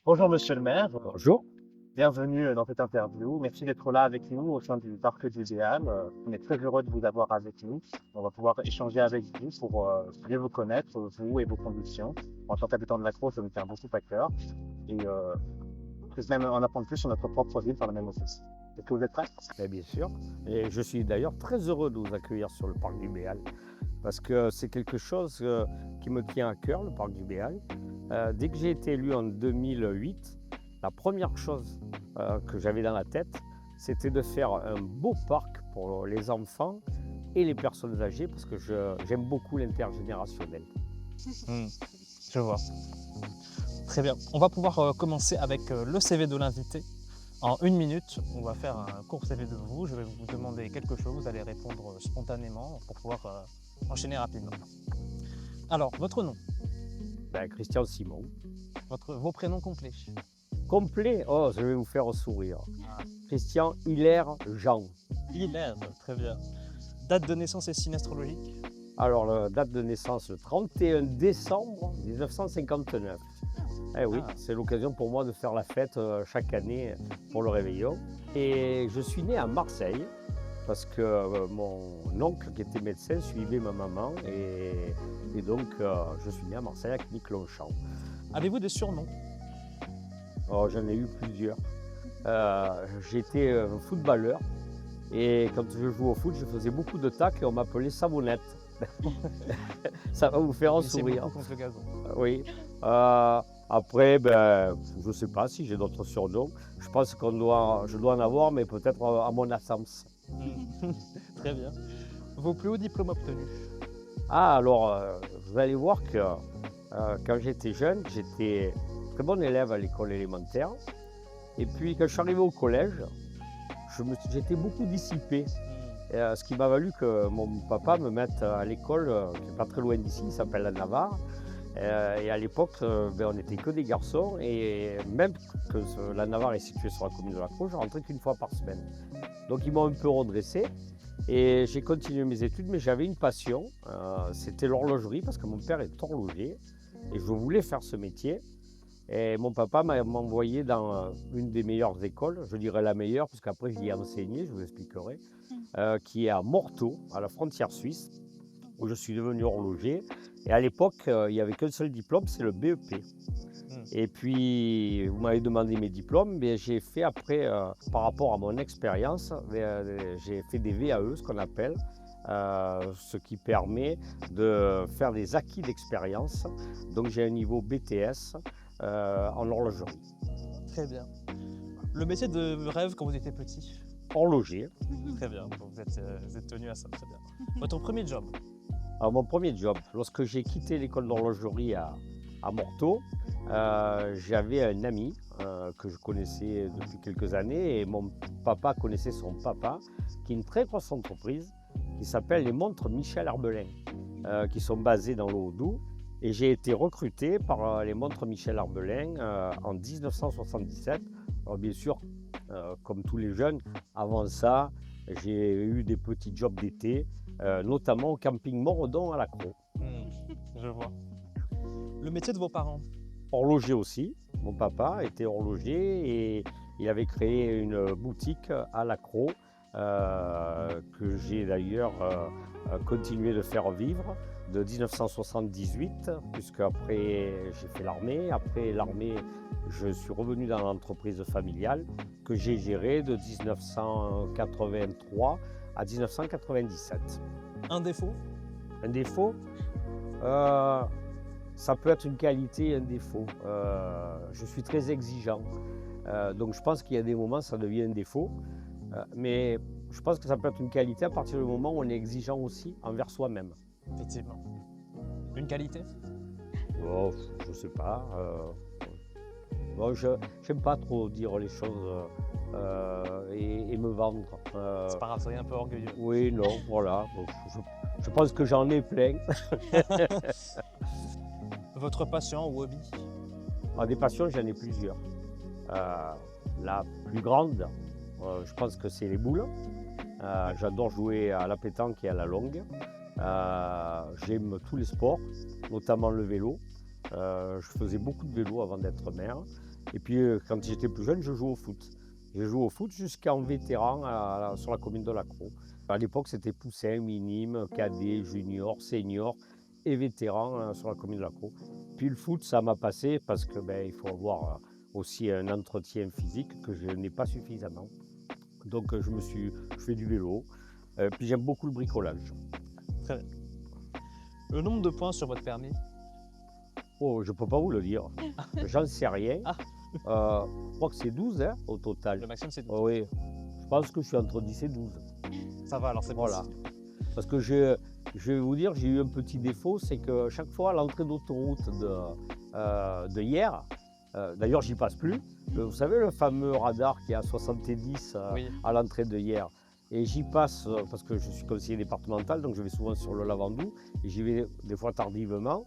Bonjour Monsieur le maire, Bonjour. bienvenue dans cette interview. Merci d'être là avec nous au sein du parc du Béal. On est très heureux de vous avoir avec nous. On va pouvoir échanger avec vous pour mieux vous connaître, vous et vos conditions. En tant qu'habitant de la Croix, ça nous tient beaucoup à cœur. Et peut-être même en apprendre plus sur notre propre ville par la même occasion. Est-ce que vous êtes prêts? Bien sûr. Et je suis d'ailleurs très heureux de vous accueillir sur le parc du Béal parce que c'est quelque chose qui me tient à cœur, le parc du Béal. Dès que j'ai été élu en 2008, la première chose que j'avais dans la tête, c'était de faire un beau parc pour les enfants et les personnes âgées parce que j'aime beaucoup l'intergénérationnel. Je vois. Très bien. On va pouvoir commencer avec le CV de l'invité. En 1 minute, on va faire un court CV de vous. Je vais vous demander quelque chose. Vous allez répondre spontanément pour pouvoir enchaîner rapidement. Alors, votre nom, Christian Simon. vos prénoms complets. Complet, oh, je vais vous faire sourire. Christian Hilaire Jean. Hilaire, très bien. Date de naissance et signe astrologique. Alors, la date de naissance, le 31 décembre 1959. Eh oui, c'est l'occasion pour moi de faire la fête chaque année pour le réveillon. Et je suis né à Marseille parce que mon oncle qui était médecin suivait ma maman et donc je suis né à Marseille à Clinique-Longchamp. Avez-vous des surnoms? Oh, j'en ai eu plusieurs. J'étais footballeur et quand je jouais au foot, je faisais beaucoup de tacles et on m'appelait Savonnette. Ça va vous faire un C'est sourire. beaucoup contre le gazon. Oui. Après, je ne sais pas si j'ai d'autres surnoms. Je pense je dois en avoir, mais peut-être à mon absence. Très bien. Vos plus hauts diplômes obtenus? Ah, alors, vous allez voir que quand j'étais jeune, j'étais très bon élève à l'école élémentaire. Et puis, quand je suis arrivé au collège, j'étais beaucoup dissipé. Ce qui m'a valu que mon papa me mette à l'école, qui n'est pas très loin d'ici, il s'appelle la Navarre. Et à l'époque, on n'était que des garçons. Et même que la Navarre est située sur la commune de la Croix, je rentrais qu'une fois par semaine. Donc ils m'ont un peu redressé. Et j'ai continué mes études, mais j'avais une passion. C'était l'horlogerie, parce que mon père est horloger. Et je voulais faire ce métier. Et mon papa m'a envoyé dans une des meilleures écoles, je dirais la meilleure, parce qu'après j'y ai enseigné, je vous expliquerai, qui est à Morteau, à la frontière suisse, où je suis devenu horloger. Et à l'époque, il n'y avait qu'un seul diplôme, c'est le BEP. Et puis, vous m'avez demandé mes diplômes, mais j'ai fait après, par rapport à mon expérience, j'ai fait des VAE, ce qu'on appelle, ce qui permet de faire des acquis d'expérience. Donc j'ai un niveau BTS en horlogerie. Très bien. Le métier de rêve quand vous étiez petit? Horloger. Très bien, donc vous êtes tenu à ça, très bien. Votre premier job? Alors mon premier job, lorsque j'ai quitté l'école d'horlogerie à Morteau, j'avais un ami que je connaissais depuis quelques années et mon papa connaissait son papa, qui est une très grosse entreprise qui s'appelle les Montres Michel Herbelin, qui sont basées dans le Haut-Doubs. Et j'ai été recruté par les Montres Michel Herbelin en 1977. Alors bien sûr, comme tous les jeunes, avant ça, j'ai eu des petits jobs d'été, notamment au camping Moredon à la Croix. Je vois. Le métier de vos parents? Horloger aussi. Mon papa était horloger et il avait créé une boutique à la Croix que j'ai d'ailleurs continué de faire vivre de 1978, puisque après j'ai fait l'armée. Après l'armée, je suis revenu dans l'entreprise familiale que j'ai gérée de 1983 à 1997. Un défaut? Un défaut, ça peut être une qualité et un défaut. Je suis très exigeant, donc je pense qu'il y a des moments ça devient un défaut, mais je pense que ça peut être une qualité à partir du moment où on est exigeant aussi envers soi-même. Effectivement. Une qualité? Oh, je sais pas. Bon, je n'aime pas trop dire les choses et me vendre. C'est pas grave, soyez un peu orgueilleux. Oui, non, voilà. Je pense que j'en ai plein. Votre passion ou hobby? Des passions, j'en ai plusieurs. La plus grande, je pense que c'est les boules. J'adore jouer à la pétanque et à la longue. J'aime tous les sports, notamment le vélo. Je faisais beaucoup de vélo avant d'être maire. Et puis quand j'étais plus jeune, je jouais au foot. J'ai joué au foot jusqu'en vétéran sur la commune de Lacros. À l'époque, c'était poussin, minime, cadet, junior, senior et vétéran sur la commune de Lacros. Puis le foot, ça m'a passé parce que il faut avoir aussi un entretien physique que je n'ai pas suffisamment. Donc je fais du vélo. Puis j'aime beaucoup le bricolage. Très bien. Le nombre de points sur votre permis? Oh, je ne peux pas vous le dire. J'en sais rien. Ah. Je crois que c'est 12 au total. Le maximum, c'est 12. Oh, oui, je pense que je suis entre 10 et 12. Ça va, alors c'est Voilà. possible. Parce que je vais vous dire, j'ai eu un petit défaut, c'est que chaque fois à l'entrée d'autoroute de hier, d'ailleurs j'y passe plus, vous savez le fameux radar qui est à 70 Oui. à l'entrée de hier. Et j'y passe parce que je suis conseiller départemental, donc je vais souvent sur le Lavandou, et j'y vais des fois tardivement.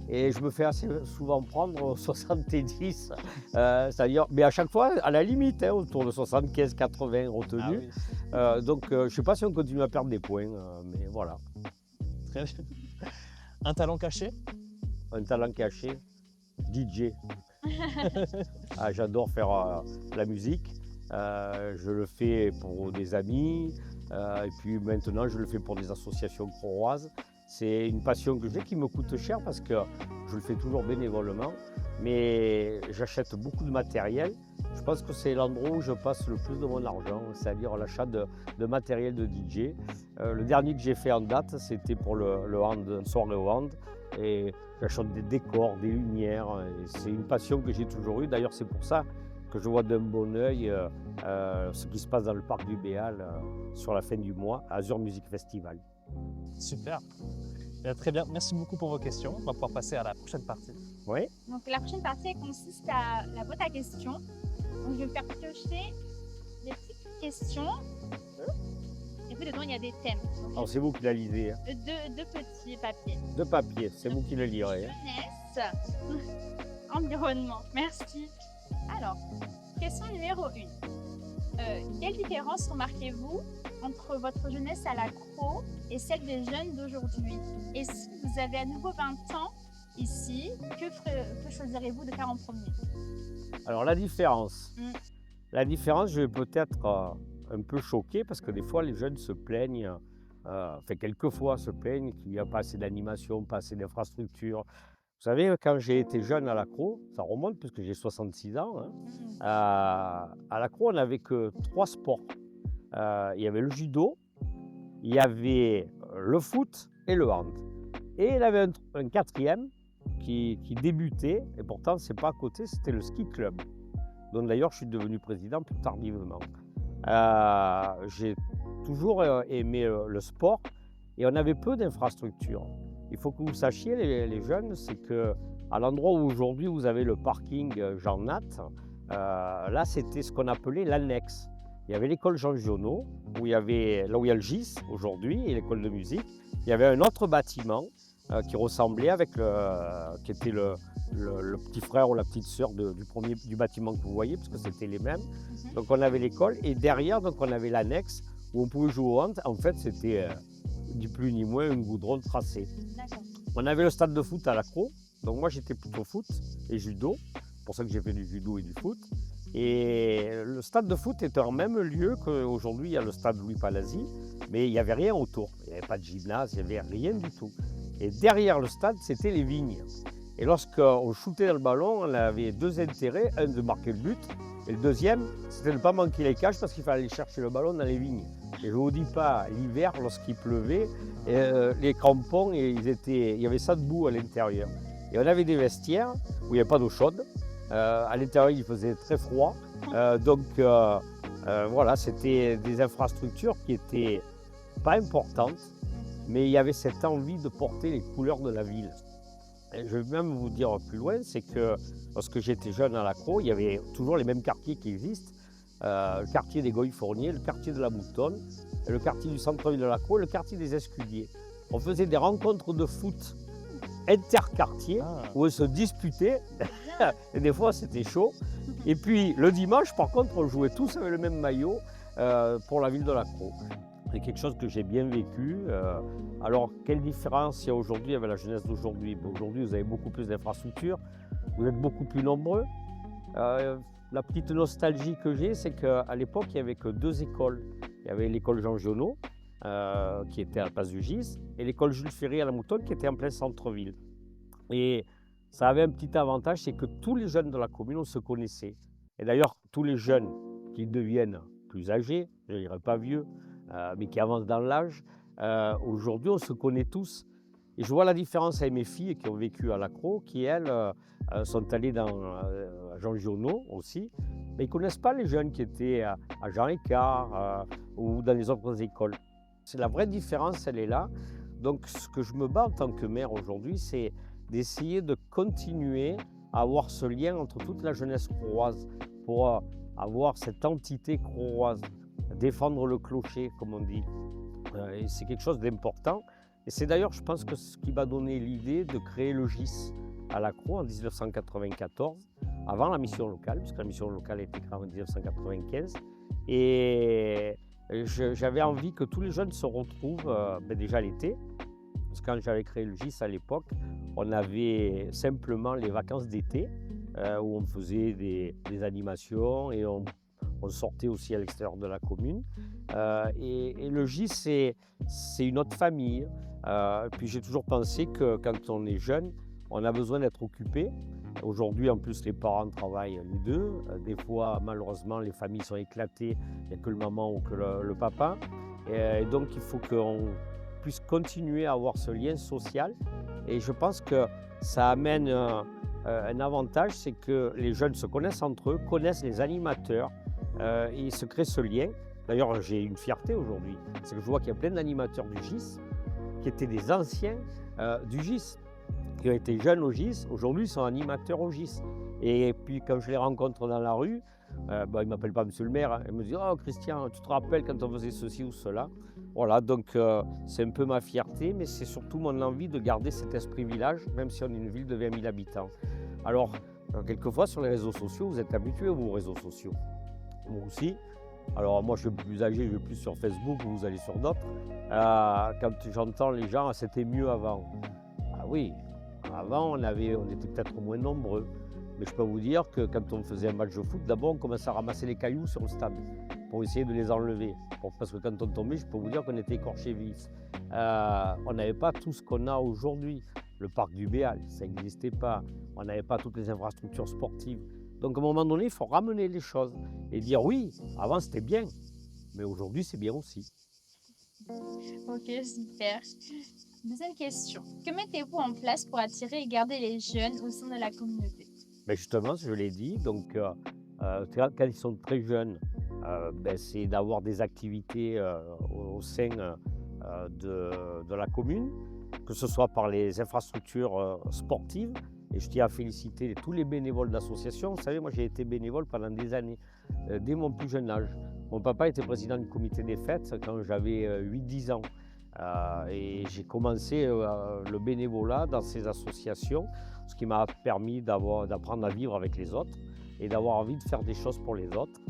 Et je me fais assez souvent prendre 70, c'est-à-dire, mais à chaque fois à la limite, autour de 75-80 retenus. Ah oui. Donc je ne sais pas si on continue à perdre des points, mais voilà. Très bien. Un talent caché? Un talent caché, DJ. Ah, j'adore faire la musique. Je le fais pour des amis et puis maintenant je le fais pour des associations croatoises. C'est une passion que j'ai qui me coûte cher parce que je le fais toujours bénévolement, mais j'achète beaucoup de matériel. Je pense que c'est l'endroit où je passe le plus de mon argent, c'est-à-dire l'achat de matériel de DJ. Le dernier que j'ai fait en date, c'était pour une soirée au hand. Et j'achète des décors, des lumières. C'est une passion que j'ai toujours eue. D'ailleurs, c'est pour ça que je vois d'un bon œil ce qui se passe dans le parc du Béal sur la fin du mois, Azur Music Festival. Super. Bien, très bien. Merci beaucoup pour vos questions. On va pouvoir passer à la prochaine partie. Oui. Donc la prochaine partie elle consiste à la boîte à questions. Donc je vais vous faire piocher des petites questions. Et puis dedans il y a des thèmes. Donc, Alors c'est vous qui la lisez. deux petits papiers. De papier, c'est vous qui le lirez. Jeunesse, environnement. Merci. Alors, question numéro 1. Quelle différence remarquez-vous entre votre jeunesse à Lacros et celle des jeunes d'aujourd'hui? Et si vous avez à nouveau 20 ans ici, que choisirez-vous de faire en premier? Alors la différence, je vais peut-être un peu choquer parce que des fois les jeunes se plaignent, quelquefois se plaignent qu'il n'y a pas assez d'animation, pas assez d'infrastructures. Vous savez, quand j'ai été jeune à Lacros, ça remonte puisque j'ai 66 ans, à Lacros on n'avait que 3 sports. Il y avait le judo, il y avait le foot et le hand. Et il y avait un quatrième qui débutait, et pourtant c'est pas à côté, c'était le ski club, dont d'ailleurs je suis devenu président plus tardivement. J'ai toujours aimé le sport et on avait peu d'infrastructures. Il faut que vous sachiez, les jeunes, c'est qu'à l'endroit où aujourd'hui vous avez le parking Jean Nat, là c'était ce qu'on appelait l'annexe. Il y avait l'école Jean Giono, là où il y a le GIS aujourd'hui et l'école de musique. Il y avait un autre bâtiment qui ressemblait qui était le petit frère ou la petite sœur du bâtiment que vous voyez, parce que c'était les mêmes. Donc on avait l'école et derrière donc, on avait l'annexe où on pouvait jouer au hand. En fait c'était ni plus ni moins un goudron tracé. On avait le stade de foot à Lacros, donc moi j'étais plutôt foot et judo, c'est pour ça que j'ai fait du judo et du foot. Et le stade de foot était en même lieu qu'aujourd'hui il y a le stade Louis Palazzi, mais il n'y avait rien autour. Il n'y avait pas de gymnase, il n'y avait rien du tout. Et derrière le stade, c'était les vignes. Et lorsqu'on shootait dans le ballon, on avait 2 intérêts, un de marquer le but, et le deuxième, c'était de ne pas manquer les cages parce qu'il fallait aller chercher le ballon dans les vignes. Et je ne vous dis pas, l'hiver, lorsqu'il pleuvait, les crampons, il y avait ça de boue à l'intérieur. Et on avait des vestiaires où il n'y avait pas d'eau chaude. À l'intérieur, il faisait très froid. Voilà, c'était des infrastructures qui n'étaient pas importantes, mais il y avait cette envie de porter les couleurs de la ville. Et je vais même vous dire plus loin, c'est que lorsque j'étais jeune à Lacros, il y avait toujours les mêmes quartiers qui existent. Le quartier des Goy-Fournier, le quartier de la Moutonne, le quartier du centre-ville de Lacros et le quartier des Escudiers. On faisait des rencontres de foot interquartiers où on se disputait, et des fois c'était chaud. Et puis le dimanche, par contre, on jouait tous avec le même maillot pour la ville de Lacros. C'est quelque chose que j'ai bien vécu. Alors, quelle différence il y a aujourd'hui avec la jeunesse d'aujourd'hui? Aujourd'hui, vous avez beaucoup plus d'infrastructures, vous êtes beaucoup plus nombreux. La petite nostalgie que j'ai, c'est qu'à l'époque, il n'y avait que 2 écoles. Il y avait l'école Jean Giono, qui était à la place du Gis, et l'école Jules Ferry à la Moutonne, qui était en plein centre-ville. Et ça avait un petit avantage, c'est que tous les jeunes de la commune, on se connaissait. Et d'ailleurs, tous les jeunes qui deviennent plus âgés, je ne dirais pas vieux, mais qui avancent dans l'âge, aujourd'hui, on se connaît tous. Et je vois la différence avec mes filles qui ont vécu à Lacros, qui, elles, sont allées à Jean Giono aussi, mais ils ne connaissent pas les jeunes qui étaient à Jean Écart ou dans les autres écoles. C'est la vraie différence, elle est là. Donc, ce que je me bats en tant que maire aujourd'hui, c'est d'essayer de continuer à avoir ce lien entre toute la jeunesse crauroise pour avoir cette entité crauroise, défendre le clocher, comme on dit. Et c'est quelque chose d'important. Et c'est d'ailleurs, je pense, que ce qui m'a donné l'idée de créer le GIS à Lacros en 1994, avant la mission locale, puisque la mission locale a été créée en 1995. Et j'avais envie que tous les jeunes se retrouvent déjà l'été. Parce que quand j'avais créé le GIS à l'époque, on avait simplement les vacances d'été où on faisait des animations et on sortait aussi à l'extérieur de la commune. Et le GIS, c'est une autre famille. Puis j'ai toujours pensé que quand on est jeune, on a besoin d'être occupé. Aujourd'hui, en plus, les parents travaillent les deux. Des fois, malheureusement, les familles sont éclatées. Il n'y a que le maman ou que le papa. Et donc, il faut qu'on puisse continuer à avoir ce lien social. Et je pense que ça amène un avantage, c'est que les jeunes se connaissent entre eux, connaissent les animateurs, et se créent ce lien. D'ailleurs, j'ai une fierté aujourd'hui, c'est que je vois qu'il y a plein d'animateurs du GIS qui étaient des anciens du GIS, qui ont été jeunes au GIS, aujourd'hui ils sont animateurs au GIS. Et puis quand je les rencontre dans la rue, ils ne m'appellent pas monsieur le maire, ils me disent « Oh Christian, tu te rappelles quand on faisait ceci ou cela ?» Voilà, donc c'est un peu ma fierté, mais c'est surtout mon envie de garder cet esprit village, même si on est une ville de 20 000 habitants. Alors, quelquefois sur les réseaux sociaux, vous êtes habitués aux réseaux sociaux. Moi aussi. Alors moi je suis plus âgé, je vais plus sur Facebook, vous allez sur d'autres. Quand j'entends les gens, ah, c'était mieux avant. Ah oui, avant on était peut-être moins nombreux. Mais je peux vous dire que quand on faisait un match de foot, d'abord on commençait à ramasser les cailloux sur le stade pour essayer de les enlever. Parce que quand on tombait, je peux vous dire qu'on était écorchés vifs. On n'avait pas tout ce qu'on a aujourd'hui. Le parc du Béal, ça n'existait pas. On n'avait pas toutes les infrastructures sportives. Donc à un moment donné, il faut ramener les choses et dire oui, avant c'était bien, mais aujourd'hui c'est bien aussi. Ok, super. Deuxième question. Que mettez-vous en place pour attirer et garder les jeunes au sein de la communauté? Mais justement, je l'ai dit, donc quand ils sont très jeunes, c'est d'avoir des activités au sein de la commune, que ce soit par les infrastructures sportives. Et je tiens à féliciter tous les bénévoles d'associations. Vous savez, moi j'ai été bénévole pendant des années, dès mon plus jeune âge. Mon papa était président du comité des fêtes quand j'avais 8-10 ans. Et j'ai commencé le bénévolat dans ces associations, ce qui m'a permis d'apprendre à vivre avec les autres et d'avoir envie de faire des choses pour les autres.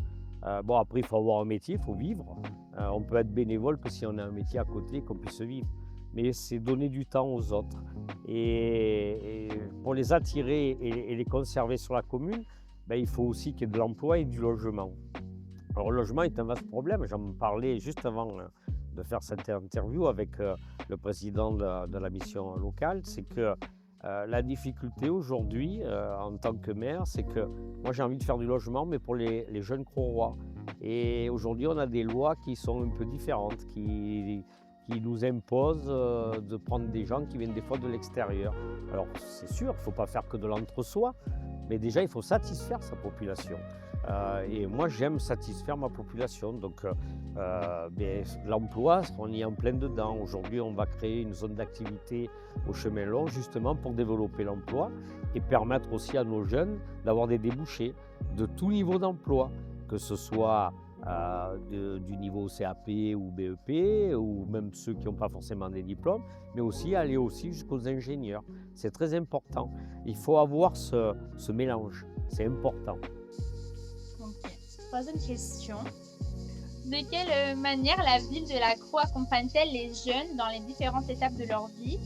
Bon, après, il faut avoir un métier, il faut vivre. On peut être bénévole que si on a un métier à côté, qu'on puisse vivre. Mais c'est donner du temps aux autres. Et pour les attirer et les conserver sur la commune, il faut aussi qu'il y ait de l'emploi et du logement. Alors le logement est un vaste problème, j'en parlais juste avant de faire cette interview avec le président de la mission locale, c'est que la difficulté aujourd'hui en tant que maire, c'est que moi j'ai envie de faire du logement, mais pour les jeunes craurois. Et aujourd'hui on a des lois qui sont un peu différentes, qui nous imposent de prendre des gens qui viennent des fois de l'extérieur. Alors c'est sûr, il ne faut pas faire que de l'entre-soi, mais déjà il faut satisfaire sa population. Et moi j'aime satisfaire ma population, donc l'emploi, on y est en plein dedans. Aujourd'hui on va créer une zone d'activité au chemin long justement pour développer l'emploi et permettre aussi à nos jeunes d'avoir des débouchés de tout niveau d'emploi, que ce soit du niveau CAP ou BEP, ou même ceux qui n'ont pas forcément des diplômes, mais aussi aller aussi jusqu'aux ingénieurs. C'est très important. Il faut avoir ce mélange, c'est important. Ok. Troisième question. De quelle manière la ville de la Crau accompagne-t-elle les jeunes dans les différentes étapes de leur vie,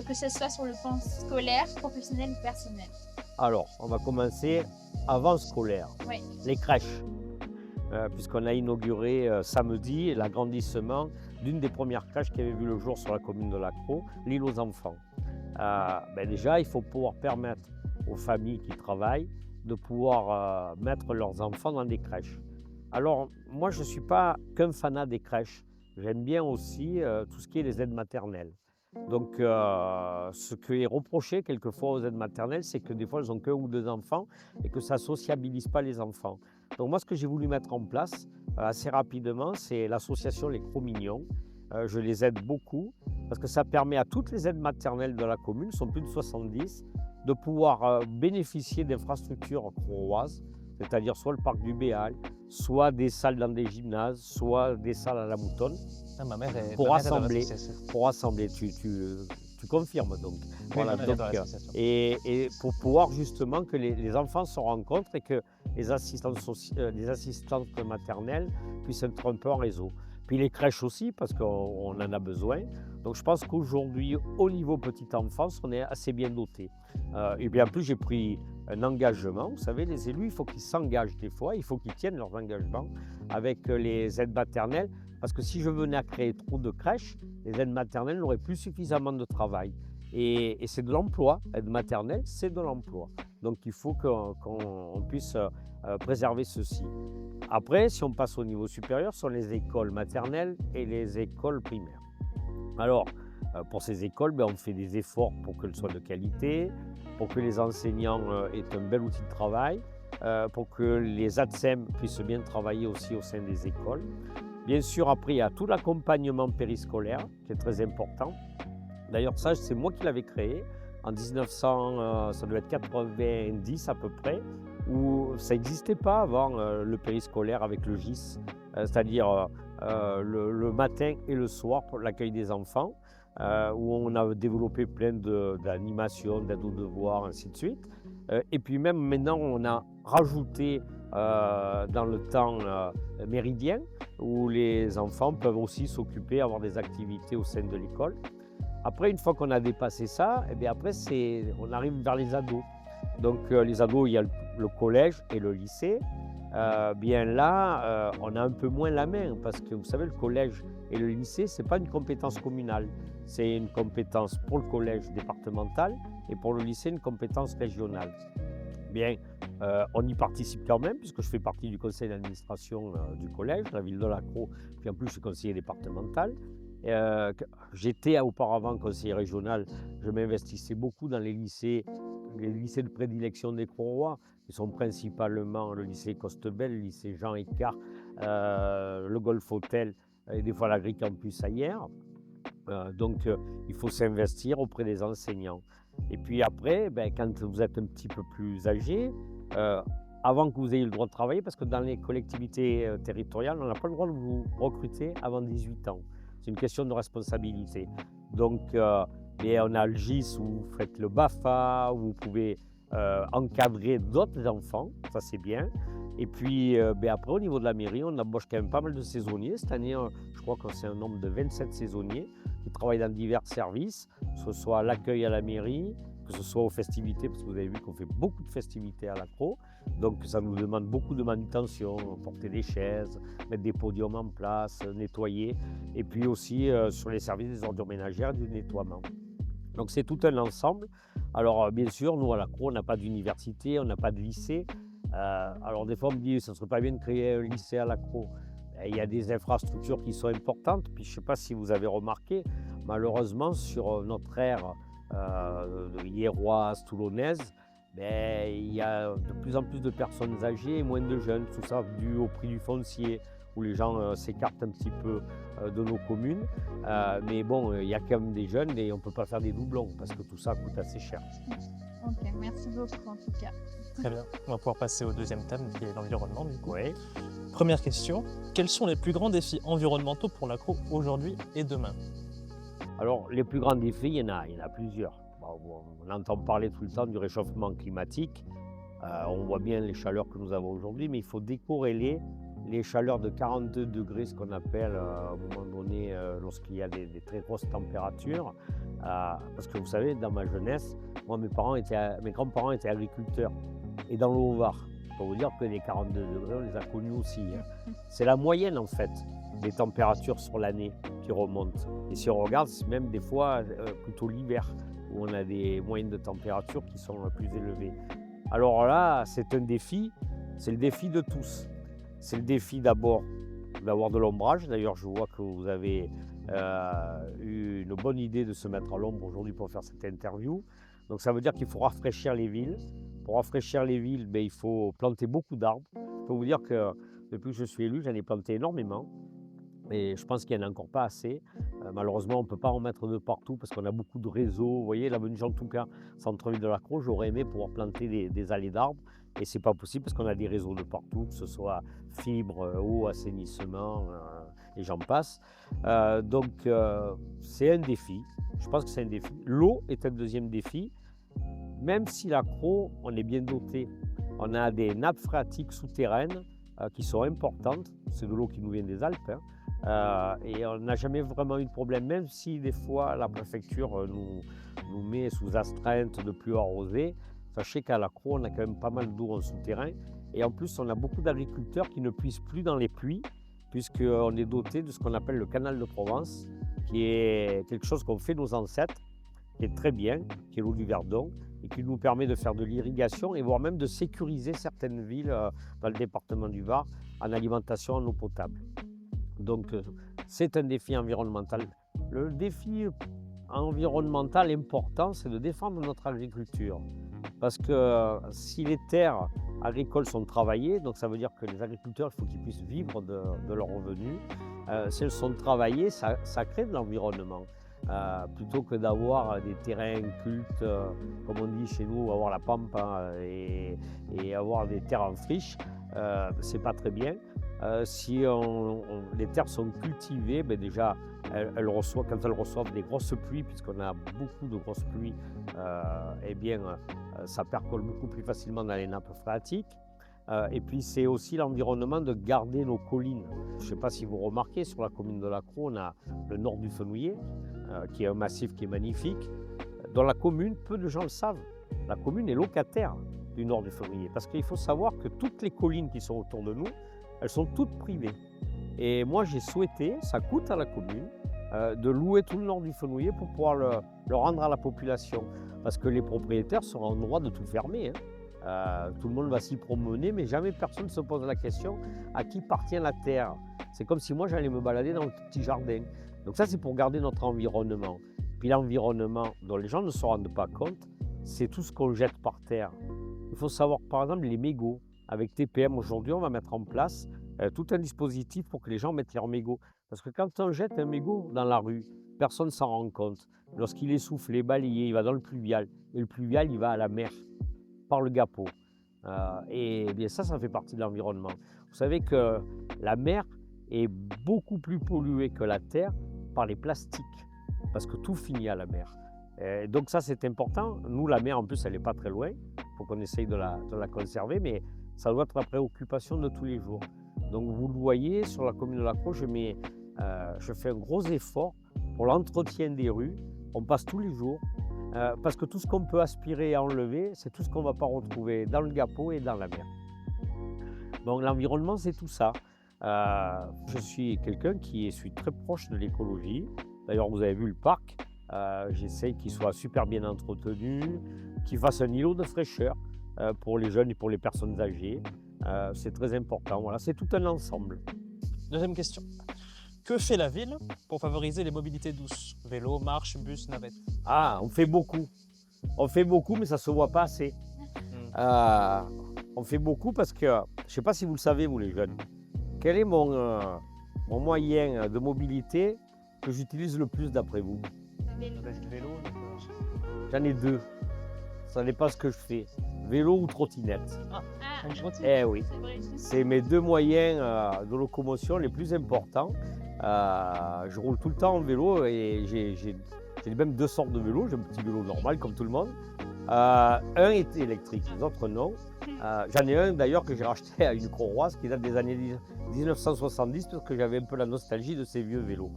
que ce soit sur le plan scolaire, professionnel ou personnel? Alors, on va commencer avant scolaire, Oui, les crèches. Puisqu'on a inauguré samedi l'agrandissement d'une des premières crèches qui avait vu le jour sur la commune de la Crau, l'île aux enfants. Déjà, il faut pouvoir permettre aux familles qui travaillent de pouvoir mettre leurs enfants dans des crèches. Alors, moi, je ne suis pas qu'un fanat des crèches. J'aime bien aussi tout ce qui est les aides maternelles. Donc, ce qui est reproché quelquefois aux aides maternelles, c'est que des fois, elles n'ont qu'un ou deux enfants et que ça ne sociabilise pas les enfants. Donc, moi, ce que j'ai voulu mettre en place assez rapidement, c'est l'association Les Crau Mignons. Je les aide beaucoup parce que ça permet à toutes les aides maternelles de la commune, sont plus de 70, de pouvoir bénéficier d'infrastructures crauoises, c'est-à-dire soit le parc du Béal, soit des salles dans des gymnases, soit des salles à la Moutonne, Ah, ma mère est pour dans rassembler. l'association. Pour rassembler. Tu confirmes donc. Oui, Voilà, ma mère est donc, dans l'association. et pour pouvoir justement que les enfants se rencontrent et que les assistantes maternelles puissent être un peu en réseau. Puis les crèches aussi, parce qu'on en a besoin. Donc je pense qu'aujourd'hui, au niveau petite enfance, on est assez bien doté. Et bien en plus, j'ai pris un engagement. Vous savez, les élus, il faut qu'ils s'engagent des fois, il faut qu'ils tiennent leurs engagements avec les aides maternelles. Parce que si je venais à créer trop de crèches, les aides maternelles n'auraient plus suffisamment de travail. Et c'est de l'emploi. Aide maternelle, c'est de l'emploi. Donc il faut qu'on puisse préserver ceci. Après, si on passe au niveau supérieur, ce sont les écoles maternelles et les écoles primaires. Alors, pour ces écoles, on fait des efforts pour qu'elles soient de qualité, pour que les enseignants aient un bel outil de travail, pour que les ATSEM puissent bien travailler aussi au sein des écoles. Bien sûr, après, il y a tout l'accompagnement périscolaire qui est très important. D'ailleurs, ça, c'est moi qui l'avais créé en 1900, ça doit être 90 à peu près, où ça n'existait pas avant le périscolaire avec le GIS, c'est-à-dire le matin et le soir pour l'accueil des enfants, où on a développé plein d'animations, d'aide aux devoirs, ainsi de suite. Et puis même maintenant, on a rajouté dans le temps méridien, où les enfants peuvent aussi s'occuper, avoir des activités au sein de l'école. Après, une fois qu'on a dépassé ça, et bien après, on arrive vers les ados. Donc les ados, il y a le collège et le lycée. Bien là, on a un peu moins la main parce que vous savez, le collège et le lycée, ce n'est pas une compétence communale. C'est une compétence pour le collège départemental et pour le lycée, une compétence régionale. Bien, on y participe quand même puisque je fais partie du conseil d'administration du collège, de la ville de la Crau, puis en plus je suis conseiller départemental. J'étais auparavant conseiller régional, je m'investissais beaucoup dans les lycées de prédilection des Craurois, qui sont principalement le lycée Costebel, le lycée Jean Écart, le Golf Hôtel et des fois l'Agri-Campus ailleurs. Donc il faut s'investir auprès des enseignants. Et puis après, quand vous êtes un petit peu plus âgé, avant que vous ayez le droit de travailler, parce que dans les collectivités territoriales, on n'a pas le droit de vous recruter avant 18 ans. C'est une question de responsabilité. Donc, on a le GIS où vous faites le BAFA, où vous pouvez encadrer d'autres enfants, ça c'est bien. Et puis après, au niveau de la mairie, on embauche quand même pas mal de saisonniers. Cette année, je crois que c'est un nombre de 27 saisonniers qui travaillent dans divers services, que ce soit l'accueil à la mairie, que ce soit aux festivités, parce que vous avez vu qu'on fait beaucoup de festivités à la Crau. Donc ça nous demande beaucoup de manutention, porter des chaises, mettre des podiums en place, nettoyer. Et puis aussi sur les services des ordures ménagères, du nettoiement. Donc c'est tout un ensemble. Alors bien sûr, nous à la Crau, on n'a pas d'université, on n'a pas de lycée. Alors des fois on me dit, ça ne serait pas bien de créer un lycée à la Crau. Il y a des infrastructures qui sont importantes. Puis je ne sais pas si vous avez remarqué, malheureusement sur notre aire hiéroise, toulonnaise, il y a de plus en plus de personnes âgées et moins de jeunes. Tout ça dû au prix du foncier, où les gens s'écartent un petit peu de nos communes. Mais bon, il y a quand même des jeunes et on ne peut pas faire des doublons parce que tout ça coûte assez cher. Ok, merci beaucoup en tout cas. Très bien. On va pouvoir passer au deuxième thème qui est l'environnement du coup. Ouais. Première question, quels sont les plus grands défis environnementaux pour la Crau aujourd'hui et demain? Alors, les plus grands défis, il y en a plusieurs. On entend parler tout le temps du réchauffement climatique. On voit bien les chaleurs que nous avons aujourd'hui, mais il faut décorréler les chaleurs de 42 degrés, ce qu'on appelle à un moment donné lorsqu'il y a des très grosses températures. Parce que vous savez, dans ma jeunesse, moi, mes grands-parents étaient agriculteurs et dans le Haut-Var. Pour vous dire que les 42 degrés, on les a connus aussi. C'est la moyenne en fait des températures sur l'année qui remontent. Et si on regarde, c'est même des fois plutôt l'hiver où on a des moyennes de température qui sont plus élevées. Alors là, c'est un défi, c'est le défi de tous. C'est le défi d'abord d'avoir de l'ombrage. D'ailleurs, je vois que vous avez eu une bonne idée de se mettre à l'ombre aujourd'hui pour faire cette interview. Donc ça veut dire qu'il faut rafraîchir les villes. Pour rafraîchir les villes, il faut planter beaucoup d'arbres. Je peux vous dire que depuis que je suis élu, j'en ai planté énormément. Et je pense qu'il n'y en a encore pas assez. Malheureusement, on ne peut pas en mettre de partout parce qu'on a beaucoup de réseaux. Vous voyez, l'avenue Jean Touquin, centre-ville de la Crau, j'aurais aimé pouvoir planter des allées d'arbres. Et ce n'est pas possible parce qu'on a des réseaux de partout, que ce soit fibre, eau, assainissement, et j'en passe. Donc, c'est un défi. Je pense que c'est un défi. L'eau est un deuxième défi. Même si la Crau, on est bien doté. On a des nappes phréatiques souterraines qui sont importantes. C'est de l'eau qui nous vient des Alpes. Et on n'a jamais vraiment eu de problème, même si des fois la préfecture nous met sous astreinte de plus arroser. Sachez qu'à la Crau, on a quand même pas mal d'eau en souterrain. Et en plus, on a beaucoup d'agriculteurs qui ne puissent plus dans les puits, puisqu'on est doté de ce qu'on appelle le canal de Provence, qui est quelque chose qu'ont fait nos ancêtres, qui est très bien, qui est l'eau du Verdon, et qui nous permet de faire de l'irrigation et voire même de sécuriser certaines villes dans le département du Var en alimentation en eau potable. Donc c'est un défi environnemental. Le défi environnemental important, c'est de défendre notre agriculture. Parce que si les terres agricoles sont travaillées, donc ça veut dire que les agriculteurs, il faut qu'ils puissent vivre de leurs revenus. Si elles sont travaillées, ça crée de l'environnement. Plutôt que d'avoir des terrains cultes, comme on dit chez nous, avoir la pampa et avoir des terres en friche, c'est pas très bien. Si les terres sont cultivées, déjà, quand elles reçoivent des grosses pluies, puisqu'on a beaucoup de grosses pluies, ça percole beaucoup plus facilement dans les nappes phréatiques. Et puis c'est aussi l'environnement de garder nos collines. Je ne sais pas si vous remarquez, sur la commune de la Crau, on a le nord du Fenouillet, qui est un massif qui est magnifique. Dans la commune, peu de gens le savent. La commune est locataire du nord du Fenouillet, parce qu'il faut savoir que toutes les collines qui sont autour de nous, elles sont toutes privées. Et moi, j'ai souhaité, ça coûte à la commune, de louer tout le nord du Fenouillet pour pouvoir le rendre à la population. Parce que les propriétaires seront en droit de tout fermer. Tout le monde va s'y promener, mais jamais personne ne se pose la question à qui appartient la terre. C'est comme si moi, j'allais me balader dans le petit jardin. Donc ça, c'est pour garder notre environnement. Puis l'environnement dont les gens ne se rendent pas compte, c'est tout ce qu'on jette par terre. Il faut savoir, par exemple, les mégots. Avec TPM, aujourd'hui, on va mettre en place tout un dispositif pour que les gens mettent leurs mégots. Parce que quand on jette un mégot dans la rue, personne ne s'en rend compte. Lorsqu'il est soufflé, balayé, il va dans le pluvial. Et le pluvial, il va à la mer, par le Gapeau. Et bien ça fait partie de l'environnement. Vous savez que la mer est beaucoup plus polluée que la terre par les plastiques. Parce que tout finit à la mer. Et donc ça, c'est important. Nous, la mer, en plus, elle n'est pas très loin. Il faut qu'on essaye de la conserver, mais ça doit être la préoccupation de tous les jours. Donc vous le voyez, sur la commune de la Crau, je fais un gros effort pour l'entretien des rues. On passe tous les jours, parce que tout ce qu'on peut aspirer et enlever, c'est tout ce qu'on ne va pas retrouver dans le Gapeau et dans la mer. Donc l'environnement, c'est tout ça. Je suis quelqu'un qui suis très proche de l'écologie. D'ailleurs, vous avez vu le parc. J'essaye qu'il soit super bien entretenu, qu'il fasse un îlot de fraîcheur pour les jeunes et pour les personnes âgées. C'est très important. Voilà, c'est tout un ensemble. Deuxième question. Que fait la ville pour favoriser les mobilités douces? Vélo, marche, bus, navette? On fait beaucoup. On fait beaucoup, mais ça ne se voit pas assez. On fait beaucoup parce que, je ne sais pas si vous le savez, vous les jeunes, quel est mon moyen de mobilité que j'utilise le plus d'après vous? Vélo. J'en ai deux. Ça dépend ce que je fais. Vélo ou trottinette. Une trottinette. Eh oui, C'est vrai. c'est mes deux moyens de locomotion les plus importants. Je roule tout le temps en vélo et j'ai même deux sortes de vélos. J'ai un petit vélo normal comme tout le monde. Un est électrique, les autres non. J'en ai un d'ailleurs que j'ai racheté à une Crauroise qui date des années 1970 parce que j'avais un peu la nostalgie de ces vieux vélos.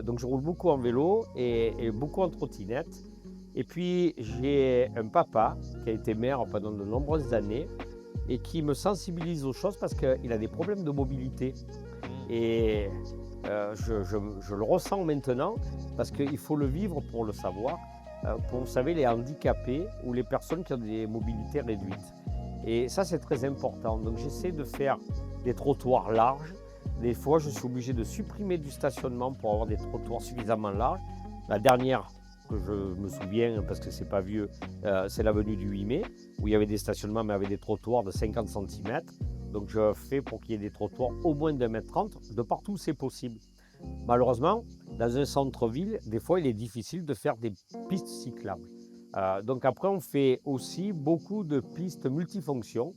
Donc je roule beaucoup en vélo et beaucoup en trottinette. Et puis j'ai un papa qui a été maire pendant de nombreuses années et qui me sensibilise aux choses parce qu'il a des problèmes de mobilité. Et je le ressens maintenant parce qu'il faut le vivre pour le savoir. Pour, vous savez, les handicapés ou les personnes qui ont des mobilités réduites. Et ça, c'est très important. Donc j'essaie de faire des trottoirs larges. Des fois, je suis obligé de supprimer du stationnement pour avoir des trottoirs suffisamment larges. La dernière que je me souviens, parce que c'est pas vieux, c'est l'avenue du 8 mai, où il y avait des stationnements, mais avec des trottoirs de 50 cm. Donc je fais pour qu'il y ait des trottoirs au moins d'1,30 m. De partout, c'est possible. Malheureusement, dans un centre-ville, des fois, il est difficile de faire des pistes cyclables. Donc après, on fait aussi beaucoup de pistes multifonctions.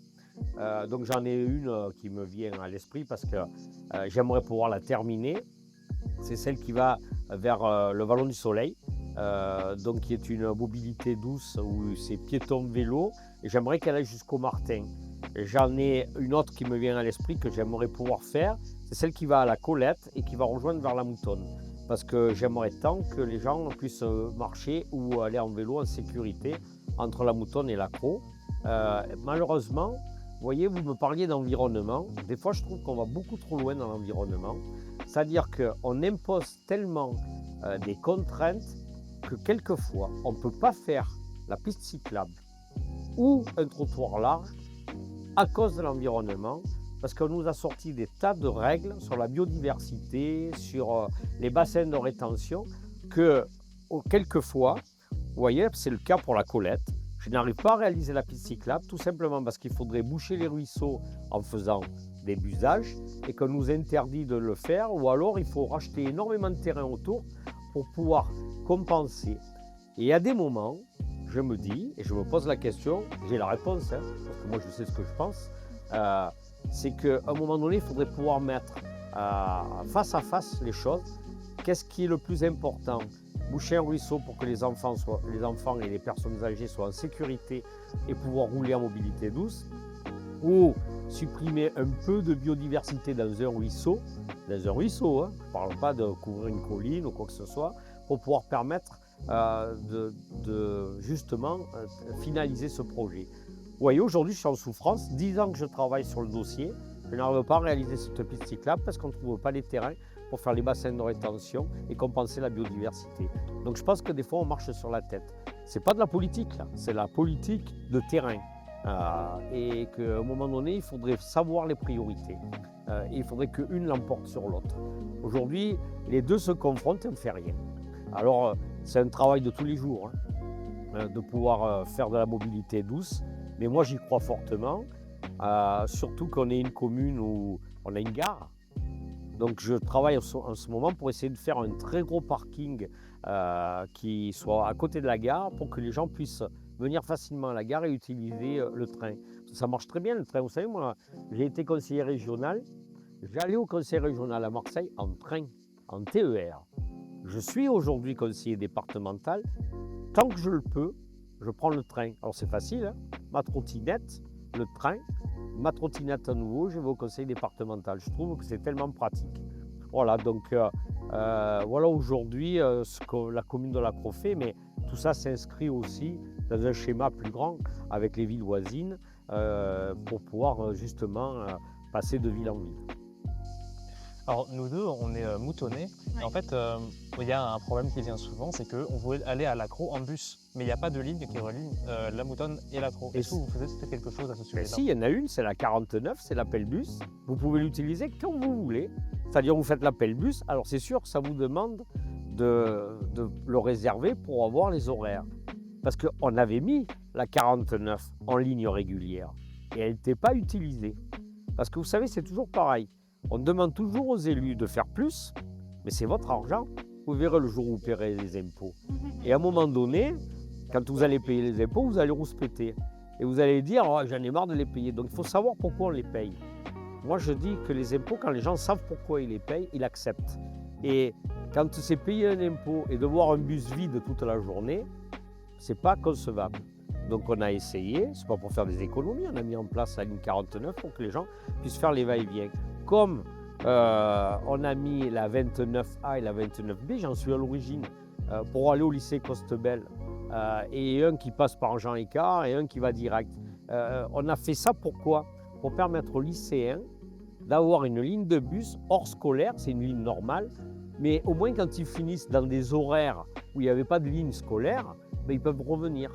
Donc j'en ai une qui me vient à l'esprit parce que j'aimerais pouvoir la terminer. C'est celle qui va vers le Vallon du Soleil, donc qui est une mobilité douce où c'est piéton-vélo. Et j'aimerais qu'elle aille jusqu'au Martin. J'en ai une autre qui me vient à l'esprit que j'aimerais pouvoir faire. C'est celle qui va à la Colette et qui va rejoindre vers la Moutonne. Parce que j'aimerais tant que les gens puissent marcher ou aller en vélo en sécurité entre la Moutonne et la Crau. Malheureusement, vous voyez, vous me parliez d'environnement. Des fois, je trouve qu'on va beaucoup trop loin dans l'environnement. C'est-à-dire qu'on impose tellement des contraintes que quelquefois, on ne peut pas faire la piste cyclable ou un trottoir large à cause de l'environnement. Parce qu'on nous a sorti des tas de règles sur la biodiversité, sur les bassins de rétention, que quelquefois, vous voyez, c'est le cas pour la Colette, je n'arrive pas à réaliser la piste cyclable, tout simplement parce qu'il faudrait boucher les ruisseaux en faisant des busages et qu'on nous interdit de le faire, ou alors il faut racheter énormément de terrain autour pour pouvoir compenser. Et à des moments, je me dis, et je me pose la question, j'ai la réponse, hein, parce que moi je sais ce que je pense, c'est qu'à un moment donné, il faudrait pouvoir mettre face à face les choses. Qu'est-ce qui est le plus important? Boucher un ruisseau pour que les enfants et les personnes âgées soient en sécurité et pouvoir rouler en mobilité douce, ou supprimer un peu de biodiversité dans un ruisseau, hein. Je ne parle pas de couvrir une colline ou quoi que ce soit, pour pouvoir permettre de justement finaliser ce projet. Vous voyez, aujourd'hui, je suis en souffrance. 10 ans que je travaille sur le dossier. Je n'arrive pas à réaliser cette piste cyclable parce qu'on ne trouve pas les terrains pour faire les bassins de rétention et compenser la biodiversité. Donc je pense que des fois, on marche sur la tête. Ce n'est pas de la politique, là. C'est la politique de terrain. Et qu'à un moment donné, il faudrait savoir les priorités. Et il faudrait qu'une l'emporte sur l'autre. Aujourd'hui, les deux se confrontent et on ne fait rien. Alors, c'est un travail de tous les jours, hein, de pouvoir faire de la mobilité douce. Mais moi, j'y crois fortement, surtout qu'on est une commune où on a une gare. Donc, je travaille en ce moment pour essayer de faire un très gros parking qui soit à côté de la gare pour que les gens puissent venir facilement à la gare et utiliser le train. Ça marche très bien, le train. Vous savez, moi, j'ai été conseiller régional. J'allais au conseil régional à Marseille en train, en TER. Je suis aujourd'hui conseiller départemental. Tant que je le peux, je prends le train. Alors c'est facile, hein, ma trottinette, le train, ma trottinette à nouveau, je vais au conseil départemental. Je trouve que c'est tellement pratique. Voilà, donc voilà aujourd'hui ce que la commune de La Crau fait, mais tout ça s'inscrit aussi dans un schéma plus grand avec les villes voisines pour pouvoir justement passer de ville en ville. Alors nous deux, on est moutonnais. Ouais. Et en fait, il y a un problème qui vient souvent, c'est qu'on voulait aller à La Crau en bus, mais il n'y a pas de ligne qui relie la Moutonne et La Crau. Est-ce que vous faites quelque chose à ce sujet-là? Si, il y en a une, c'est la 49, c'est l'appel bus. Vous pouvez l'utiliser quand vous voulez. C'est-à-dire vous faites l'appel bus, alors c'est sûr que ça vous demande de le réserver pour avoir les horaires. Parce qu'on avait mis la 49 en ligne régulière et elle n'était pas utilisée. Parce que vous savez, c'est toujours pareil. On demande toujours aux élus de faire plus, mais c'est votre argent. Vous verrez le jour où vous paierez les impôts. Et à un moment donné, quand vous allez payer les impôts, vous allez rouspéter. Et vous allez dire, oh, j'en ai marre de les payer. Donc il faut savoir pourquoi on les paye. Moi, je dis que les impôts, quand les gens savent pourquoi ils les payent, ils acceptent. Et quand c'est payer un impôt et de voir un bus vide toute la journée, c'est pas concevable. Donc on a essayé, c'est pas pour faire des économies, on a mis en place la ligne 49 pour que les gens puissent faire les va-et-vient. comme on a mis la 29A et la 29B, j'en suis à l'origine, pour aller au lycée Costebelle, et un qui passe par Jean Écart et un qui va direct. On a fait ça pourquoi? Pour permettre aux lycéens d'avoir une ligne de bus hors scolaire, c'est une ligne normale, mais au moins quand ils finissent dans des horaires où il n'y avait pas de ligne scolaire, ben, ils peuvent revenir.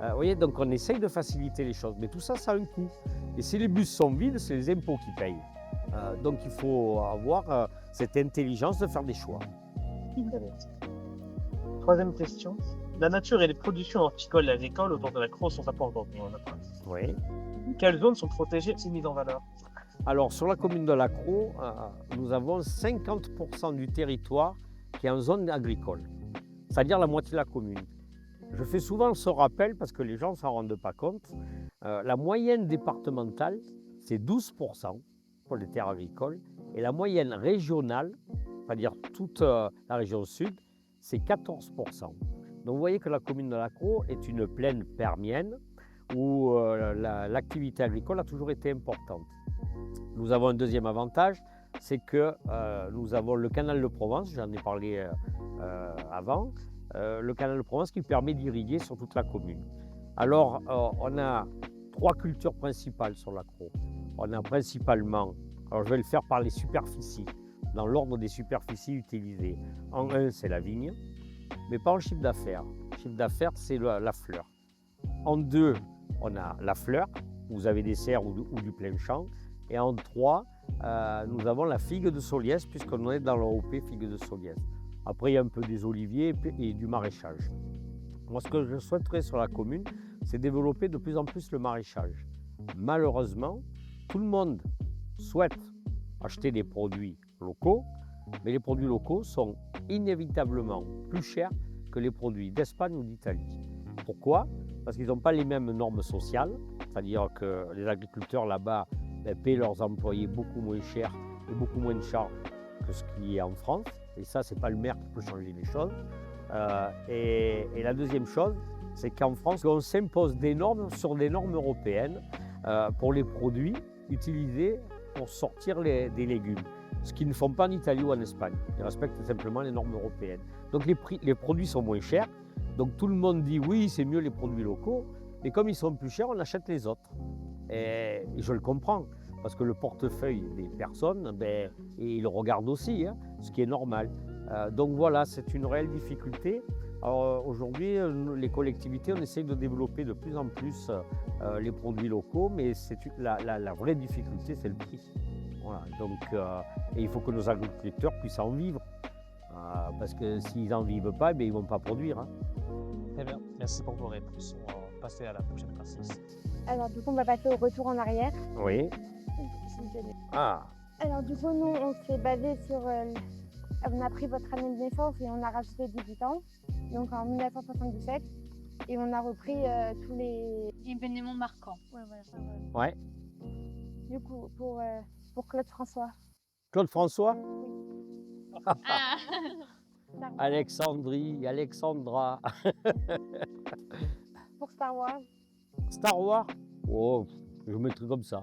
Vous voyez, donc on essaye de faciliter les choses, mais tout ça, ça a un coût. Et si les bus sont vides, c'est les impôts qui payent. Donc il faut avoir cette intelligence de faire des choix. Très bien. Troisième question. La nature et les productions horticoles et agricoles autour de la Crau sont importantes. Oui. Quelles zones sont protégées et mises en valeur? Alors sur la commune de La Crau, nous avons 50% du territoire qui est en zone agricole, c'est-à-dire la moitié de la commune. Je fais souvent ce rappel parce que les gens ne s'en rendent pas compte. La moyenne départementale, c'est 12% pour les terres agricoles, et la moyenne régionale, c'est-à-dire toute la région sud, c'est 14%. Donc vous voyez que la commune de La Crau est une plaine permienne où l'activité agricole a toujours été importante. Nous avons un deuxième avantage, c'est que nous avons le canal de Provence, j'en ai parlé avant, le canal de Provence qui permet d'irriguer sur toute la commune. Alors on a 3 cultures principales sur La Crau. On a principalement, alors je vais le faire par les superficies, dans l'ordre des superficies utilisées. En 1, c'est la vigne, mais pas en chiffre d'affaires. Le chiffre d'affaires, c'est la fleur. En 2, on a la fleur, vous avez des serres ou du plein champ. Et en 3, nous avons la figue de Soliès, puisqu'on est dans l'OP figue de Soliès. Après, il y a un peu des oliviers et du maraîchage. Moi, ce que je souhaiterais sur la commune, c'est développer de plus en plus le maraîchage. Malheureusement, tout le monde souhaite acheter des produits locaux, mais les produits locaux sont inévitablement plus chers que les produits d'Espagne ou d'Italie. Pourquoi? Parce qu'ils n'ont pas les mêmes normes sociales, c'est-à-dire que les agriculteurs là-bas paient leurs employés beaucoup moins cher et beaucoup moins cher que ce qui est en France. Et ça, ce n'est pas le maire qui peut changer les choses. Et la deuxième chose, c'est qu'en France, on s'impose des normes sur des normes européennes pour les produits utilisés pour sortir des légumes. Ce qu'ils ne font pas en Italie ou en Espagne. Ils respectent simplement les normes européennes. Donc les produits sont moins chers. Donc tout le monde dit oui, c'est mieux les produits locaux. Mais comme ils sont plus chers, on achète les autres. Et je le comprends. Parce que le portefeuille des personnes, ben, ils le regardent aussi, hein, ce qui est normal. Donc voilà, c'est une réelle difficulté. Alors aujourd'hui, les collectivités, on essaye de développer de plus en plus les produits locaux, mais la vraie difficulté, c'est le prix. Voilà, donc, et il faut que nos agriculteurs puissent en vivre. Parce que s'ils n'en vivent pas, ben, ils ne vont pas produire. Hein. Très bien, merci pour vos réponses. On va passer à la prochaine partie. Alors du coup, on va passer au retour en arrière. Oui. Ah, Alors du coup, nous, on s'est basé sur... on a pris votre année de naissance et on a rajouté 18 ans, donc en 1977. Et on a repris tous les... Événements marquants. Ouais, voilà. ouais. Du coup, pour Claude François. Claude François, Ah. Alexandrie, Alexandra, Pour Star Wars. Star Wars. Oh, je mettrais comme ça.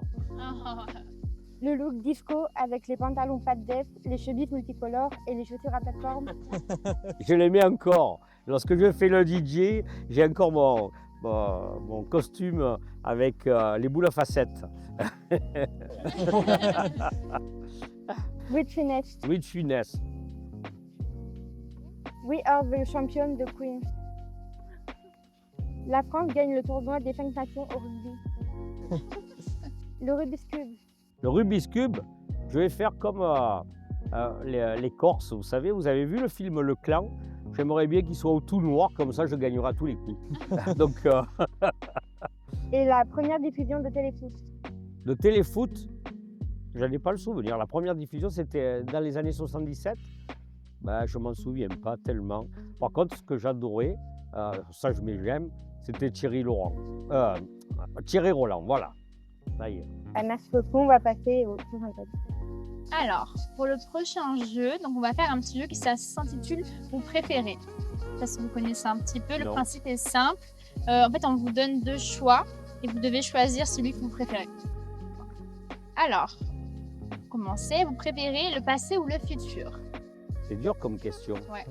Le look disco avec les pantalons pas de def, les chevilles multicolores et les chaussures à plateforme. Je les mets encore. Lorsque je fais le DJ, j'ai encore mon costume avec les boules à facettes. With finesse. Louis de Funès. We are the champion de Queen. La France gagne le tournoi des 5 nations au rugby. Le Rubik's Cube. Le Rubik's Cube, je vais faire comme les Corses. Vous savez, vous avez vu le film Le Clan? J'aimerais bien qu'il soit tout noir, comme ça je gagnerai à tous les coups. Donc, Et la première diffusion de téléfoot. le téléfoot, je n'en ai pas le souvenir. La première diffusion, c'était dans les années 77. Ben, je ne m'en souviens pas tellement. Par contre, ce que j'adorais, ça j'aime, c'était Thierry Roland, voilà. Ça y est. Merci beaucoup, on va passer au prochain thème. Alors, pour le prochain jeu, donc on va faire un petit jeu qui s'intitule Vous préférez. Parce que vous connaissez un petit peu, le Non. principe est simple. En fait, on vous donne 2 choix et vous devez choisir celui que vous préférez. Alors, commencer. Vous préférez le passé ou le futur? C'est dur comme question. Ouais.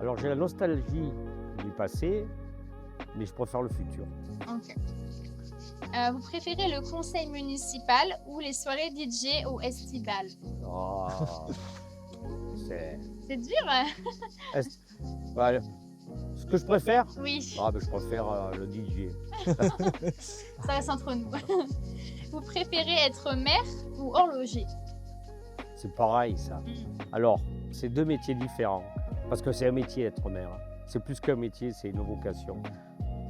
Alors j'ai la nostalgie du passé, mais je préfère le futur. Ok. Vous préférez le conseil municipal ou les soirées DJ ou estivales? Oh, c'est... C'est dur, hein? Voilà. Ce que je préfère, Oui, je préfère le DJ. ça reste entre nous. Vous préférez être maire ou horloger? C'est pareil ça. Mm. Alors, c'est deux métiers différents. Parce que c'est un métier être maire. C'est plus qu'un métier, c'est une vocation.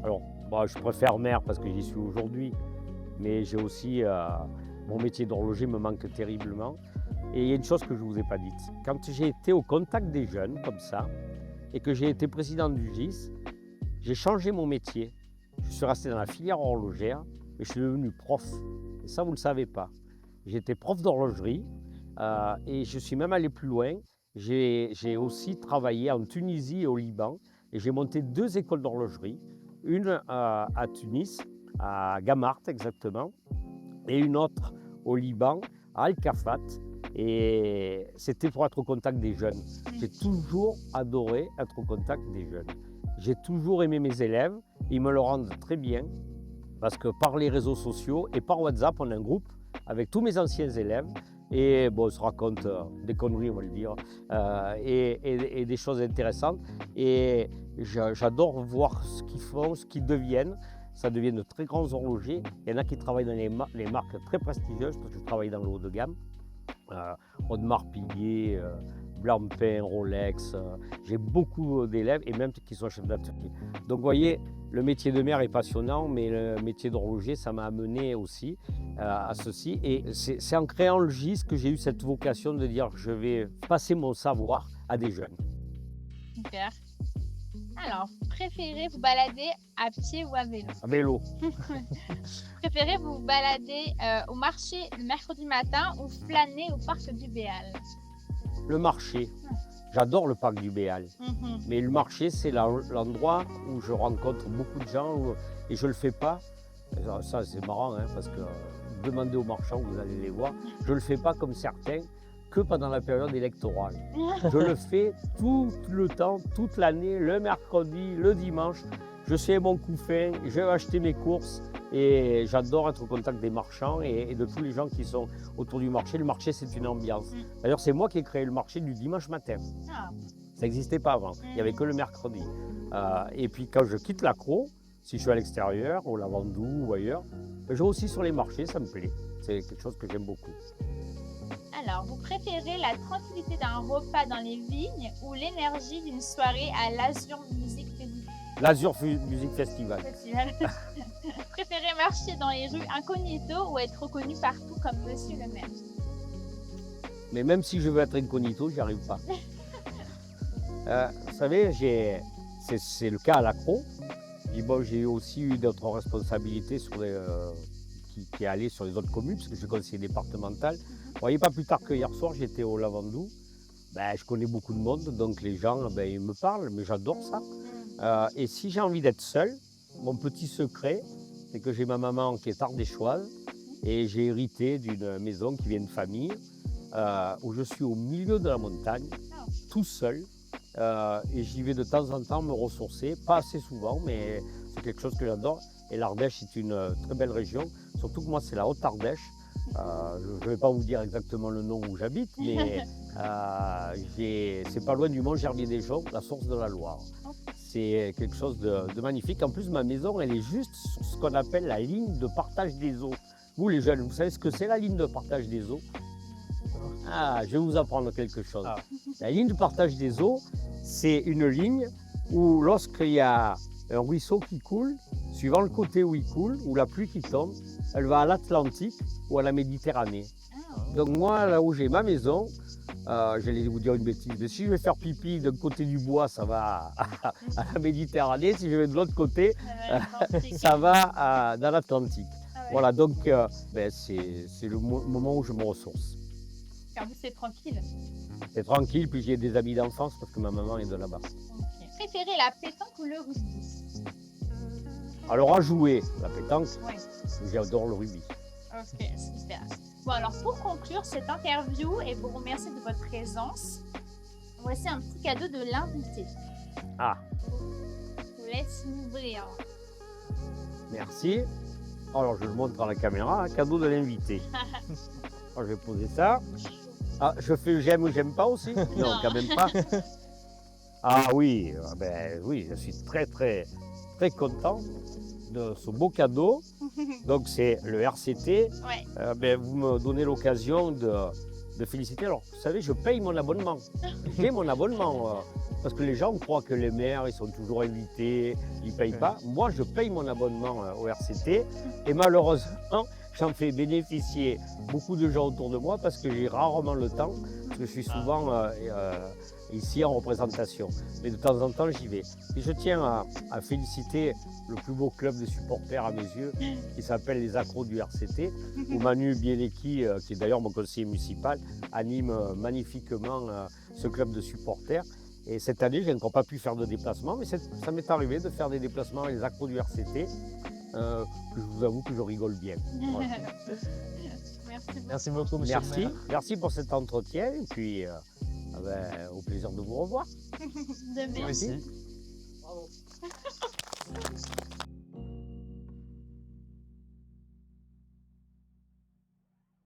Alors, moi, je préfère maire parce que j'y suis aujourd'hui. Mais j'ai aussi... mon métier d'horloger me manque terriblement. Et il y a une chose que je ne vous ai pas dite. Quand j'ai été au contact des jeunes, comme ça, et que j'ai été président du GIS, j'ai changé mon métier. Je suis resté dans la filière horlogère, mais je suis devenu prof. Et ça, vous ne le savez pas. J'étais prof d'horlogerie et je suis même allé plus loin. J'ai aussi travaillé en Tunisie et au Liban et j'ai monté 2 écoles d'horlogerie. Une à Tunis, à Gamart exactement, et une autre au Liban, à Al-Kafat. Et c'était pour être au contact des jeunes. J'ai toujours adoré être au contact des jeunes. J'ai toujours aimé mes élèves, ils me le rendent très bien, parce que par les réseaux sociaux et par WhatsApp, on a un groupe avec tous mes anciens élèves, et bon, on se raconte des conneries, on va le dire, et des choses intéressantes. Et j'adore voir ce qu'ils font, ce qu'ils deviennent. Ça devient de très grands horlogers. Il y en a qui travaillent dans les marques très prestigieuses, parce que je travaille dans le haut de gamme. Audemars Piguet, Blancpain, Rolex. J'ai beaucoup d'élèves et même qui sont chefs d'atelier. Donc vous voyez, le métier de maire est passionnant, mais le métier d'horloger, ça m'a amené aussi à ceci. Et c'est en créant le GIS que j'ai eu cette vocation de dire je vais passer mon savoir à des jeunes. Super. Alors, préférez vous balader à pied ou à vélo? À vélo. Préférez vous balader au marché le mercredi matin ou flâner au parc du Béal? Le marché. J'adore le parc du Béal. Mais le marché, c'est l'endroit où je rencontre beaucoup de gens et je ne le fais pas. Ça, c'est marrant, hein, parce que demandez aux marchands, vous allez les voir. Je ne le fais pas comme certains, que pendant la période électorale. Je le fais tout le temps, toute l'année, le mercredi, le dimanche. Je fais mon couffin, je vais acheter mes courses et j'adore être au contact des marchands et de tous les gens qui sont autour du marché. Le marché, c'est une ambiance. D'ailleurs, c'est moi qui ai créé le marché du dimanche matin. Ah. Ça n'existait pas avant, il n'y avait que le mercredi. Et puis quand je quitte l'accro, si je suis à l'extérieur, au Lavandou ou ailleurs, je vais aussi sur les marchés, ça me plaît. C'est quelque chose que j'aime beaucoup. Alors, vous préférez la tranquillité d'un repas dans les vignes ou l'énergie d'une soirée à l'Azur Music Festival? L'Azur Music Festival. Préférez marcher dans les rues incognito ou être reconnu partout comme Monsieur le maire? Mais même si je veux être incognito, j'y arrive pas. Vous savez, c'est le cas à l'accro. Bon, j'ai aussi eu d'autres responsabilités sur qui allaient sur les autres communes, parce que je suis conseiller départemental. Vous voyez, pas plus tard que hier soir, j'étais au Lavandou. Je connais beaucoup de monde, donc les gens, ils me parlent, mais j'adore ça. Et si j'ai envie d'être seul, mon petit secret, c'est que j'ai ma maman qui est ardéchoise et j'ai hérité d'une maison qui vient de famille, où je suis au milieu de la montagne, tout seul. Et j'y vais de temps en temps me ressourcer, pas assez souvent, mais c'est quelque chose que j'adore. Et l'Ardèche est une très belle région, surtout que moi c'est la Haute-Ardèche. Je ne vais pas vous dire exactement le nom où j'habite, mais c'est pas loin du Mont Gerbier-des-Joncs, la source de la Loire. C'est quelque chose de magnifique. En plus, ma maison, elle est juste sur ce qu'on appelle la ligne de partage des eaux. Vous les jeunes, vous savez ce que c'est la ligne de partage des eaux? Je vais vous apprendre quelque chose. La ligne de partage des eaux, c'est une ligne où lorsqu'il y a un ruisseau qui coule, suivant le côté où il coule, ou la pluie qui tombe, elle va à l'Atlantique ou à la Méditerranée. Donc moi, là où j'ai ma maison, j'allais vous dire une bêtise, mais si je vais faire pipi d'un côté du bois, ça va à la Méditerranée. Si je vais de l'autre côté, ça va dans l'Atlantique. Voilà, donc c'est le moment où je me ressource. Car vous, c'est tranquille. C'est tranquille, puis j'ai des amis d'enfance parce que ma maman est de là-bas. Okay. Préférez la pétanque ou le rugby? Alors à jouer, la pétanque, Ouais. j'adore le rugby. Ok, super. Bon, alors pour conclure cette interview et vous remercier de votre présence, voici un petit cadeau de l'invité. Ah, Je vous laisse l'ouvrir. merci. Alors, je le montre à la caméra, un cadeau de l'invité. Alors, je vais poser ça. Ah, je fais j'aime ou j'aime pas aussi? Non, quand même pas. Ah oui, ben oui, je suis très content de ce beau cadeau. Donc c'est le RCT. Ouais. Ben, vous me donnez l'occasion de féliciter. Alors, vous savez, je paye mon abonnement. J'ai mon abonnement. Parce que les gens croient que les maires, ils sont toujours invités, ils ne payent pas. Moi, je paye mon abonnement au RCT. Et malheureusement, j'en fais bénéficier beaucoup de gens autour de moi parce que j'ai rarement le temps. Parce que je suis souvent ici en représentation. Mais de temps en temps, j'y vais. Et je tiens à féliciter le plus beau club de supporters à mes yeux, qui s'appelle les Accros du RCT, où Manu Bielecki, qui est d'ailleurs mon conseiller municipal, anime magnifiquement ce club de supporters. Et cette année, je n'ai encore pas pu faire de déplacement, mais ça m'est arrivé de faire des déplacements avec les Accros du RCT, que je vous avoue que je rigole bien. Voilà. Merci beaucoup. Merci beaucoup, monsieur le Merci, maire. merci pour cet entretien, et puis au plaisir de vous revoir. De même. Merci.